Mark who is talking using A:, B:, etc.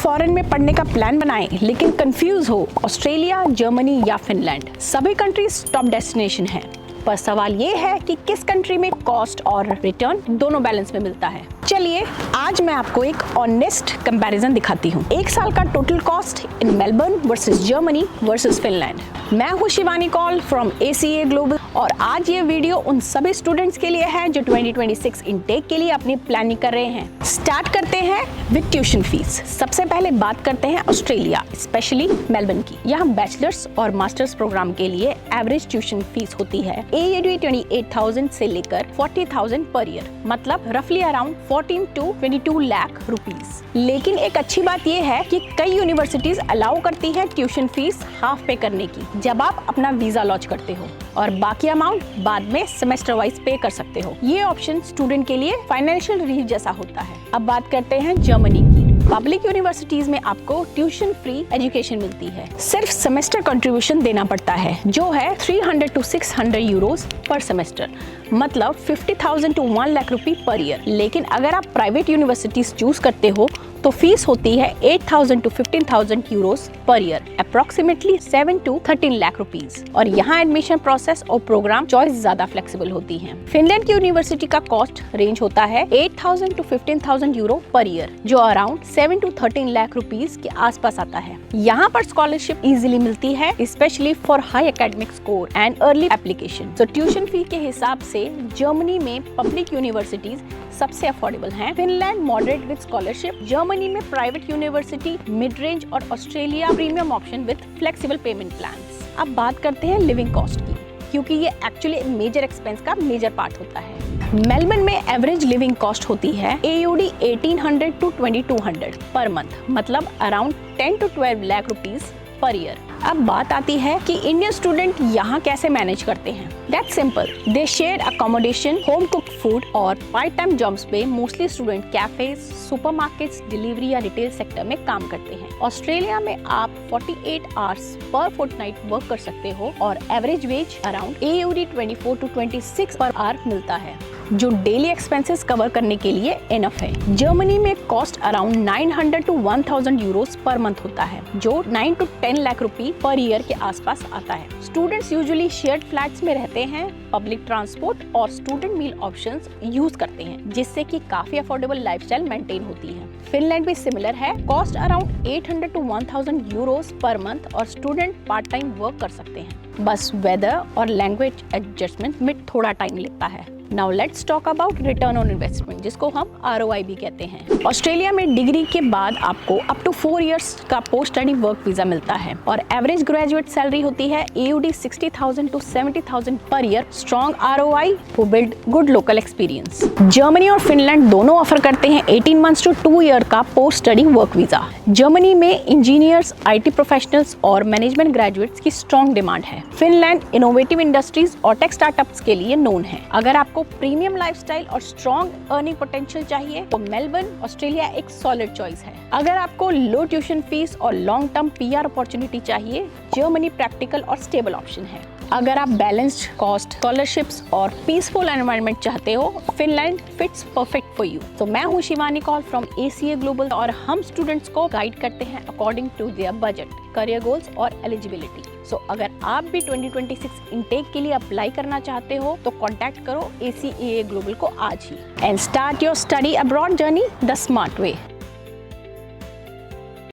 A: Foreign में पढ़ने का प्लान बनाएं लेकिन कंफ्यूज हो ऑस्ट्रेलिया, जर्मनी या फिनलैंड, सभी कंट्रीज टॉप डेस्टिनेशन है, पर सवाल ये है कि किस कंट्री में कॉस्ट और रिटर्न दोनों बैलेंस में मिलता है। चलिए आज मैं आपको एक ऑनेस्ट कंपैरिजन दिखाती हूँ। एक साल का total cost in Melbourne versus Germany versus Finland. मैं हूँ Shivani Kaul from ACA global और आज ये वीडियो उन सभी स्टूडेंट्स के लिए है जो 2026 इनटेक के लिए अपनी प्लानिंग कर रहे हैं। स्टार्ट करते हैं विद ट्यूशन फीस। सबसे पहले बात करते हैं ऑस्ट्रेलिया, स्पेशली मेलबर्न की। यहाँ बैचलर्स और मास्टर्स प्रोग्राम के लिए एवरेज ट्यूशन फीस होती है AUD 28,000 से लेकर 40,000 पर ईयर, मतलब रफली अराउंड 14 to 22 लाख रुपीस। लेकिन एक अच्छी बात यह है कि कई यूनिवर्सिटीज अलाउ करती है ट्यूशन फीस हाफ पे करने की जब आप अपना वीजा लॉन्च करते हो और बाकी अमाउंट बाद में सेमेस्टर वाइज पे कर सकते हो। ये ऑप्शन स्टूडेंट के लिए फाइनेंशियल रिलीफ जैसा होता है। अब बात करते हैं जर्मनी की। पब्लिक यूनिवर्सिटीज में आपको ट्यूशन फ्री एजुकेशन मिलती है, सिर्फ सेमेस्टर कंट्रीब्यूशन देना पड़ता है जो है 300 to 600 यूरोस पर सेमेस्टर, मतलब 50,000 to 1 लाख रुपए पर ईयर। लेकिन अगर आप प्राइवेट यूनिवर्सिटीज चूज करते हो तो फीस होती है 8,000 to 15,000 Euros per year, approximately 7 to 13 lakh rupees. और यहाँ एडमिशन प्रोसेस और प्रोग्राम चॉइस ज्यादा फ्लेक्सिबल होती है। फिनलैंड की यूनिवर्सिटी का कॉस्ट रेंज होता है 8,000 to 15,000 यूरो पर ईयर, जो अराउंड 7 to 13 लाख रुपीस के आसपास आता है। यहाँ पर स्कॉलरशिप इजीली मिलती है, specially for high academic score and early application. तो ट्यूशन फी के हिसाब से जर्मनी में पब्लिक यूनिवर्सिटीज सबसे अफोर्डेबल हैं। Finland moderate with scholarship, Germany में प्राइवेट यूनिवर्सिटी मिड रेंज और Australia premium option with flexible pavement plans. अब बात करते हैं लिविंग कॉस्ट की, क्योंकि ये एक्चुअली मेजर एक्सपेंस का मेजर पार्ट होता है। मेलबर्न में एवरेज लिविंग कॉस्ट होती है AUD 1800 to 2200 पर मंथ, मतलब around 10 to 12 lakh rupees per year. अब बात आती है कि इंडियन स्टूडेंट यहाँ कैसे मैनेज करते हैं। That's simple, they share accommodation, home cooked food और पार्ट टाइम जॉब्स पे mostly student cafes, supermarkets, delivery या रिटेल सेक्टर में काम करते हैं। ऑस्ट्रेलिया में आप 48 आवर्स पर फोर्टनाइट वर्क कर सकते हो और average wage around AUD 24 to 26 per hour मिलता है, जो डेली एक्सपेंसेस कवर करने के लिए इनफ है। जर्मनी में cost around 900 to 1000 Euros per month होता है, जो 9 to 10 लाख रुपए पर ईयर के आसपास आता है। स्टूडेंट्स यूजुअली शेयर्ड फ्लैट्स में रहते हैं, पब्लिक ट्रांसपोर्ट और स्टूडेंट मील ऑप्शंस यूज करते हैं, जिससे कि काफी अफोर्डेबल लाइफस्टाइल मेंटेन होती है। फिनलैंड भी सिमिलर है, cost around 800 to 1000 Euros per month और स्टूडेंट पार्ट टाइम वर्क कर सकते हैं। बस वेदर और लैंग्वेज एडजस्टमेंट में थोड़ा टाइम लगता है। Now let's talk about return on investment, जिसको हम ROI भी कहते हैं। ऑस्ट्रेलिया में डिग्री के बाद आपको अप टू 4 इयर्स का पोस्ट स्टडी वर्क वीजा मिलता है और एवरेज ग्रेजुएट सैलरी होती है AUD 60,000 to 70,000 per year. Strong ROI to build good local experience। Germany और फिनलैंड दोनों ऑफर करते हैं 18 मंथ्स टू 2 ईयर का post study work visa. Germany में इंजीनियर्स, IT प्रोफेशनल्स और मैनेजमेंट ग्रेजुएट्स की स्ट्रॉन्ग डिमांड है। फिनलैंड इनोवेटिव इंडस्ट्रीज और टेक स्टार्टअप्स के लिए नोन है। अगर आपको प्रीमियम लाइफस्टाइल और स्ट्रॉन्ग अर्निंग पोटेंशियल चाहिए तो मेलबर्न, ऑस्ट्रेलिया एक सॉलिड चॉइस है। अगर आपको लो ट्यूशन फीस और लॉन्ग टर्म PR अपॉर्चुनिटी चाहिए, जर्मनी प्रैक्टिकल और स्टेबल ऑप्शन है। अगर आप बैलेंस्ड कॉस्ट, स्कॉलरशिप्स और पीसफुल एनवायरनमेंट चाहते हो, Finland fits perfect for you. तो मैं हूँ Shivani Kaul from ACA global और हम स्टूडेंट्स को गाइड करते हैं according to their budget, career goals और एलिजिबिलिटी। सो अगर आप भी 2026 इनटेक के लिए अप्लाई करना चाहते हो तो कॉन्टैक्ट करो ACA ग्लोबल को आज ही and start your study abroad journey the smart way.